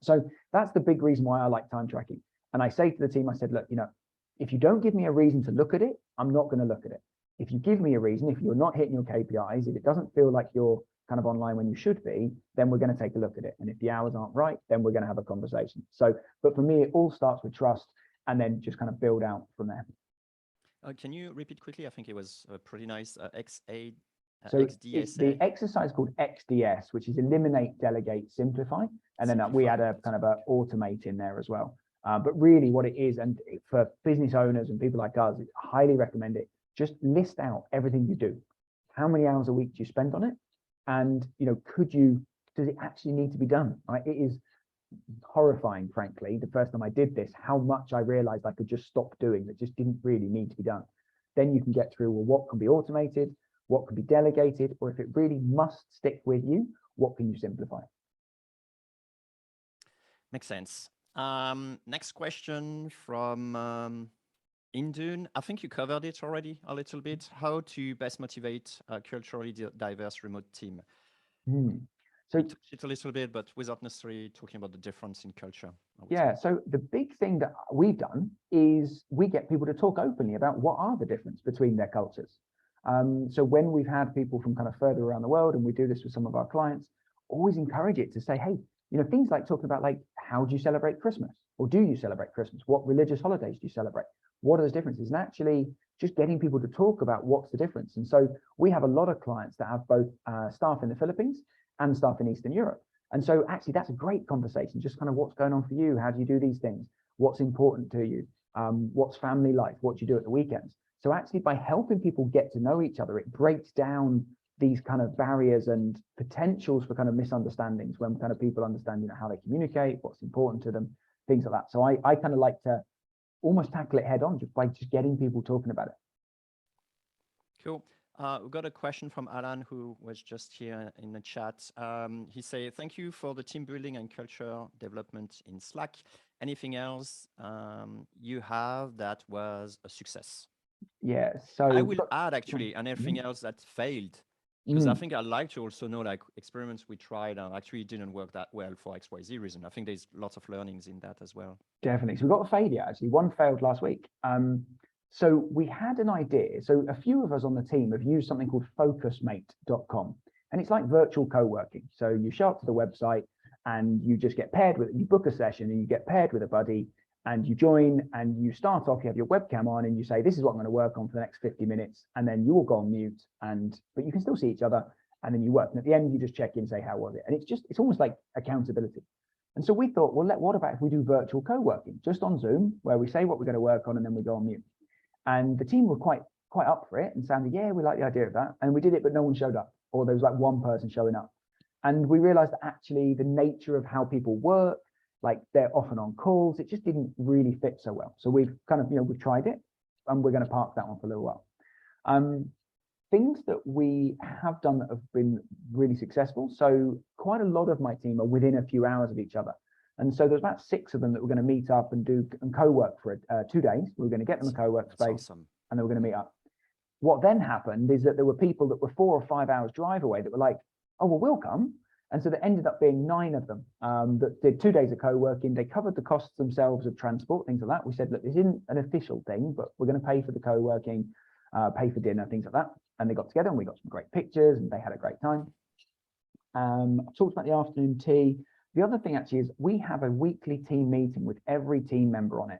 So that's the big reason why I like time tracking. And I say to the team, I said, look, if you don't give me a reason to look at it, I'm not going to look at it. If you give me a reason, if you're not hitting your KPIs, if it doesn't feel like you're kind of online when you should be, then we're going to take a look at it. And if the hours aren't right, then we're going to have a conversation. So, but for me, it all starts with trust and then just kind of build out from there. Can you repeat quickly? I think it was pretty nice. So XDS. the exercise called XDS, which is eliminate, delegate, simplify. And then we add a kind of a automate in there as well. But really what it is, and for business owners and people like us, I highly recommend it. Just list out everything you do. How many hours a week do you spend on it? And, does it actually need to be done? Right? It is horrifying, frankly, the first time I did this, how much I realized I could just stop doing that just didn't really need to be done. Then you can get through, well, what can be automated? What can be delegated? Or if it really must stick with you, what can you simplify? Makes sense. Next question from in Dune, I think you covered it already a little bit. How to best motivate a culturally diverse remote team. Mm. We So touched it a little bit, but without necessarily talking about the difference in culture, I would yeah, say. so the big thing that we've done is we get people to talk openly about what are the difference between their cultures. So when we've had people from kind of further around the world, and we do this with some of our clients, always encourage it to say, hey, things like talking about like, how do you celebrate Christmas? Or do you celebrate Christmas? What religious holidays do you celebrate? What are those differences? And actually just getting people to talk about what's the difference. And so we have a lot of clients that have both staff in the Philippines and staff in Eastern Europe. And so actually that's a great conversation, just kind of what's going on for you. How do you do these things? What's important to you? What's family life? What do you do at the weekends? So actually by helping people get to know each other, it breaks down these kind of barriers and potentials for kind of misunderstandings when kind of people understand, how they communicate, what's important to them, things like that. So I kind of like to almost tackle it head on just by just getting people talking about it. Cool. We got a question from Alan, who was just here in the chat. He said, thank you for the team building and culture development in Slack. Anything else you have that was a success? Yeah, so I will add actually anything else that failed, because I think I'd like to also know like experiments we tried and actually didn't work that well for XYZ reason. I think there's lots of learnings in that as well. Definitely. So we got a failure actually. One failed last week. So we had an idea. So a few of us on the team have used something called focusmate.com. And it's like virtual co-working. So you show up to the website and you just get paired with, you book a session and you get paired with a buddy and you join and you start off, you have your webcam on and you say, this is what I'm going to work on for the next 50 minutes. And then you will go on mute but you can still see each other. And then you work. And at the end, you just check in, say, how was it? And it's almost like accountability. And so we thought, well, what about if we do virtual co-working just on Zoom, where we say what we're going to work on and then we go on mute. And the team were quite up for it and sounded, yeah, we like the idea of that. And we did it, but no one showed up, or there was like one person showing up. And we realized that actually the nature of how people work, like they're often on calls, it just didn't really fit so well. So we've kind of, we've tried it and we're going to park that one for a little while. Things that we have done that have been really successful. So quite a lot of my team are within a few hours of each other. And so there's about 6 of them that we're going to meet up and do and co-work for 2 days. We're going to get them a co-work space, awesome. And then we're going to meet up. What then happened is that there were people that were 4 or 5 hours drive away that were like, oh, well, we'll come. And so there ended up being 9 of them that did 2 days of co-working. They covered the costs themselves of transport, things like that. We said, look, this isn't an official thing, but we're going to pay for the co-working, pay for dinner, things like that. And they got together and we got some great pictures and they had a great time. I talked about the afternoon tea. The other thing actually is we have a weekly team meeting with every team member on it,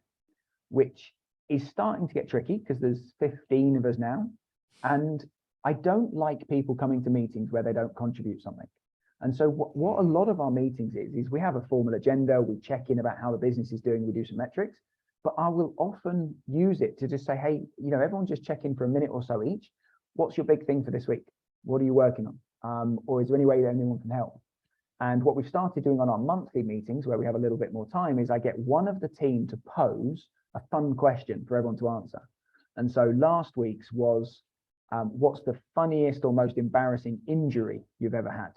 which is starting to get tricky because there's 15 of us now. And I don't like people coming to meetings where they don't contribute something. And so what a lot of our meetings is we have a formal agenda, we check in about how the business is doing, we do some metrics, but I will often use it to just say, hey, everyone just check in for a minute or so each. What's your big thing for this week? What are you working on? Or is there any way that anyone can help? And what we've started doing on our monthly meetings, where we have a little bit more time, is I get one of the team to pose a fun question for everyone to answer. And so last week's was, what's the funniest or most embarrassing injury you've ever had?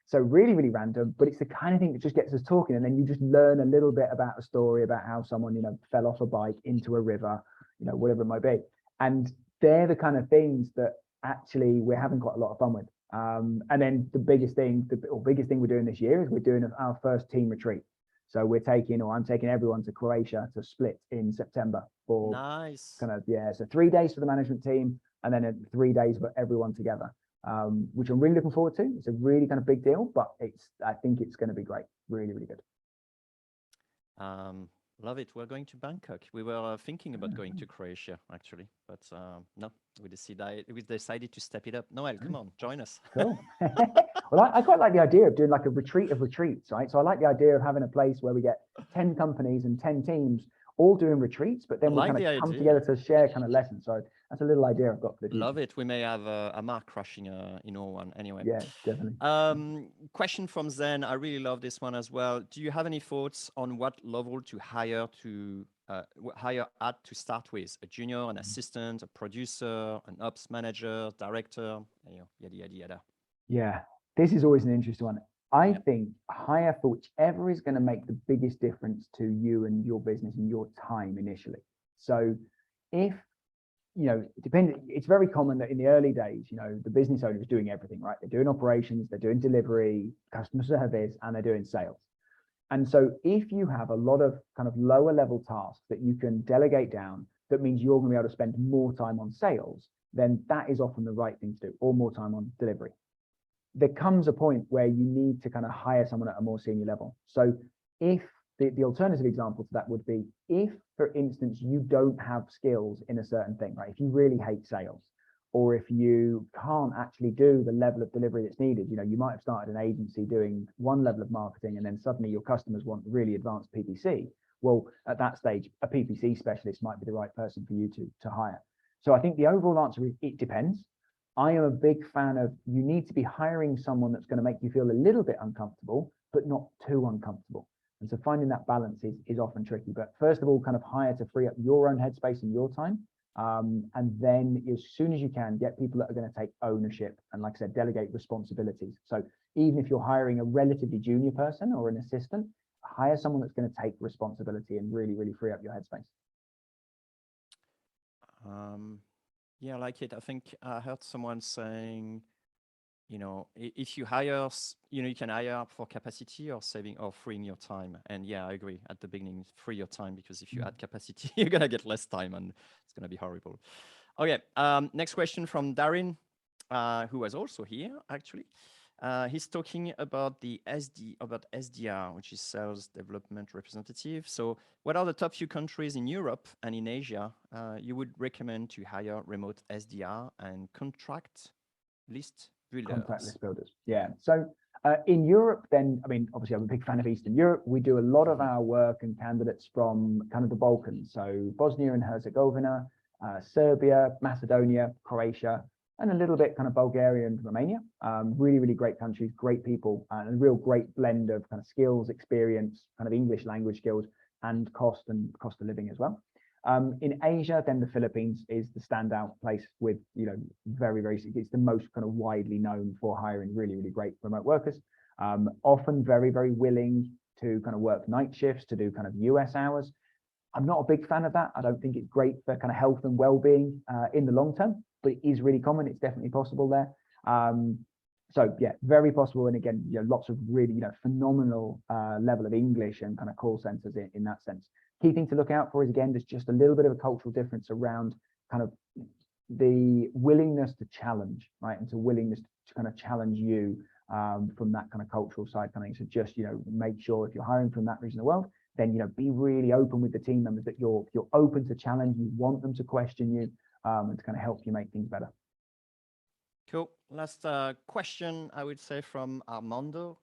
So really, really random, but it's the kind of thing that just gets us talking. And then you just learn a little bit about a story about how someone, fell off a bike into a river, whatever it might be. And they're the kind of things that actually we're having quite a lot of fun with. And then the biggest thing we're doing this year is we're doing our first team retreat. So I'm taking everyone to Croatia to Split in September for nice. So 3 days for the management team and then 3 days for everyone together, which I'm really looking forward to. It's a really kind of big deal, but I think it's going to be great. Really, really good. Love it. We're going to Bangkok. We were thinking about going to Croatia, actually, but no, we decided to step it up. Noel, come on, join us. Cool. Well, I quite like the idea of doing like a retreat of retreats, right? So I like the idea of having a place where we get 10 companies and 10 teams all doing retreats, but then we kind of come together to share kind of lessons. So that's a little idea I've got for the future. Love it. We may have a mark crashing in all one anyway. Yeah, definitely. Question from Zen. I really love this one as well. Do you have any thoughts on what level to hire at to start with? A junior, an assistant, a producer, an ops manager, director, yada, yada, yada. Yeah, this is always an interesting one. I think hire for whichever is going to make the biggest difference to you and your business and your time initially. So if, it's very common that in the early days, the business owner is doing everything, right? They're doing operations, they're doing delivery, customer service, and they're doing sales. And so if you have a lot of kind of lower level tasks that you can delegate down, that means you're going to be able to spend more time on sales, then that is often the right thing to do, or more time on delivery. There comes a point where you need to kind of hire someone at a more senior level. So if the alternative example to that would be, if, for instance, you don't have skills in a certain thing, right? If you really hate sales, or if you can't actually do the level of delivery that's needed, you might have started an agency doing one level of marketing, and then suddenly your customers want really advanced PPC. Well, at that stage, a PPC specialist might be the right person for you to hire. So I think the overall answer is it depends. I am a big fan of, you need to be hiring someone that's going to make you feel a little bit uncomfortable, but not too uncomfortable. And so finding that balance is often tricky. But first of all, kind of hire to free up your own headspace and your time. And then as soon as you can, get people that are going to take ownership and, like I said, delegate responsibilities. So even if you're hiring a relatively junior person or an assistant, hire someone that's going to take responsibility and really, really free up your headspace. Yeah, I like it. I think I heard someone saying, if you hire, you can hire for capacity or saving or freeing your time. And yeah, I agree. At the beginning, free your time, because if you add capacity, you're going to get less time and it's going to be horrible. Okay. Next question from Darren, who was also here, actually. He's talking about SDR, which is Sales Development Representative. So what are the top few countries in Europe and in Asia you would recommend to hire remote SDR and contract list builders? Contract list builders. Yeah. So in Europe, then, obviously I'm a big fan of Eastern Europe. We do a lot of our work and candidates from kind of the Balkans. So Bosnia and Herzegovina, Serbia, Macedonia, Croatia, and a little bit kind of Bulgaria and Romania. Really, really great countries, great people, and a real great blend of kind of skills, experience, kind of English language skills, and cost of living as well. In Asia, then the Philippines is the standout place with, it's the most kind of widely known for hiring really, really great remote workers. Often very, very willing to kind of work night shifts, to do kind of US hours. I'm not a big fan of that. I don't think it's great for kind of health and well-being in the long term, but it is really common. It's definitely possible there. So yeah, very possible. And again, lots of really, phenomenal level of English and kind of call centers in that sense. Key thing to look out for is, again, there's just a little bit of a cultural difference around kind of the willingness to challenge, right? And to willingness to kind of challenge you from that kind of cultural side kind of thing. So just, make sure if you're hiring from that region of the world, then, be really open with the team members that you're open to challenge, you want them to question you, and to kind of help you make things better. Cool. Last question, I would say, from Armando.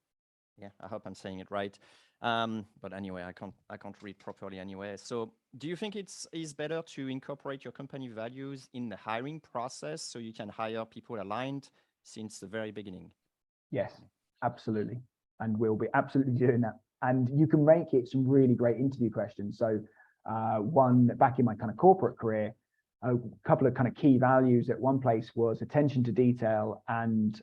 Yeah, I hope I'm saying it right. But anyway, I can't read properly anyway. So do you think it's better to incorporate your company values in the hiring process so you can hire people aligned since the very beginning? Yes, absolutely. And we'll be absolutely doing that. And you can make it some really great interview questions. So one, back in my kind of corporate career, a couple of kind of key values at one place was attention to detail and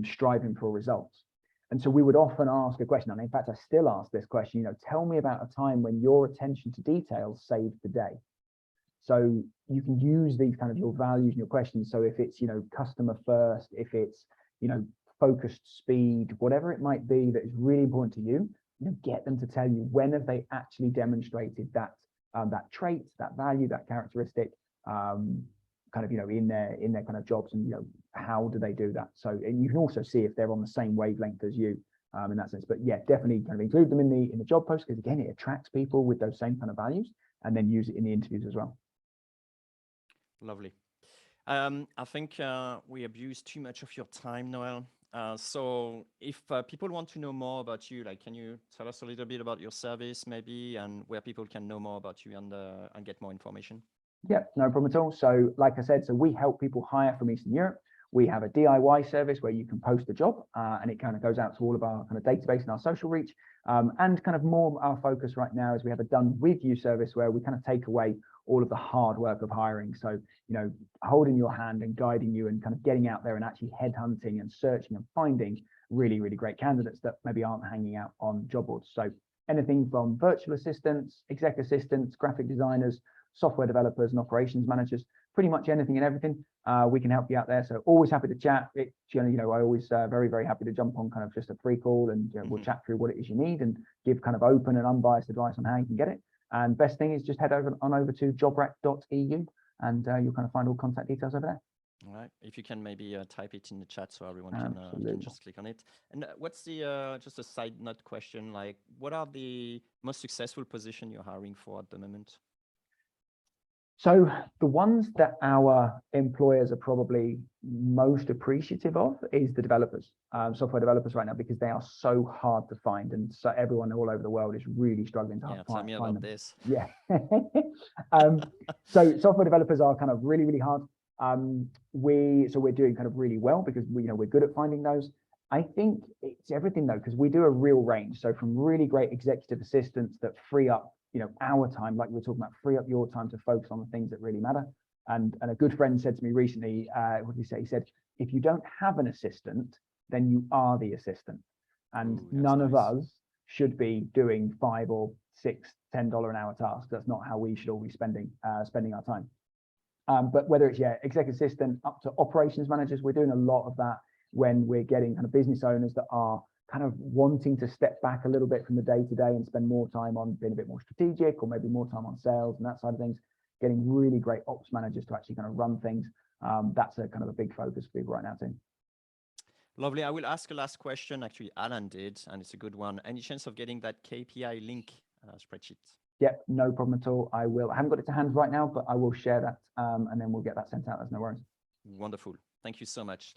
striving for results. And so we would often ask a question, and in fact, I still ask this question, tell me about a time when your attention to detail saved the day. So you can use these kind of your values and your questions. So if it's, customer first, if it's, focused speed, whatever it might be that is really important to you, get them to tell you when have they actually demonstrated that that trait, that value, that characteristic, kind of, in their kind of jobs, and, how do they do that? So, and you can also see if they're on the same wavelength as you in that sense. But yeah, definitely kind of include them in the job post, because again, it attracts people with those same kind of values, and then use it in the interviews as well. Lovely. I think we abused too much of your time, Noel. So if people want to know more about you, like, can you tell us a little bit about your service maybe, and where people can know more about you and get more information? Yeah, no problem at all. So like I said, so we help people hire from Eastern Europe. We have a DIY service where you can post a job and it kind of goes out to all of our kind of database and our social reach. And kind of more our focus right now is we have a done with you service where we kind of take away all of the hard work of hiring. So, holding your hand and guiding you and kind of getting out there and actually headhunting and searching and finding really, really great candidates that maybe aren't hanging out on job boards. So anything from virtual assistants, exec assistants, graphic designers, software developers and operations managers, pretty much anything and everything. We can help you out there. So always happy to chat. I always very, very happy to jump on kind of just a free call, and we'll chat through what it is you need and give kind of open and unbiased advice on how you can get it. And best thing is just head over to jobrack.eu, and you'll kind of find all contact details over there. All right. If you can maybe type it in the chat so everyone can just click on it. And what's the, just a side note question, like what are the most successful position you're hiring for at the moment? So the ones that our employers are probably most appreciative of is the developers, software developers right now, because they are so hard to find, and so everyone all over the world is really struggling to tell me about them. this. Yeah. So software developers are kind of really, really hard. We're doing kind of really well because we're good at finding those. I think it's everything though, because we do a real range. So from really great executive assistants that free up our time, like we were talking about, free up your time to focus on the things that really matter. And a good friend said to me recently, what did he say? He said, if you don't have an assistant, then you are the assistant. And none of us should be doing $5 or $6, $10 an hour tasks. That's not how we should all be spending our time. But whether it's executive assistant up to operations managers, we're doing a lot of that when we're getting kind of business owners that are kind of wanting to step back a little bit from the day-to-day and spend more time on being a bit more strategic, or maybe more time on sales and that side of things, getting really great ops managers to actually kind of run things. That's a kind of a big focus for people right now too. Lovely. I will ask a last question. Actually, Alan did, and it's a good one. Any chance of getting that KPI link spreadsheet? Yep, no problem at all. I haven't got it to hand right now, but I will share that, and then we'll get that sent out. There's no worries. Wonderful. Thank you so much.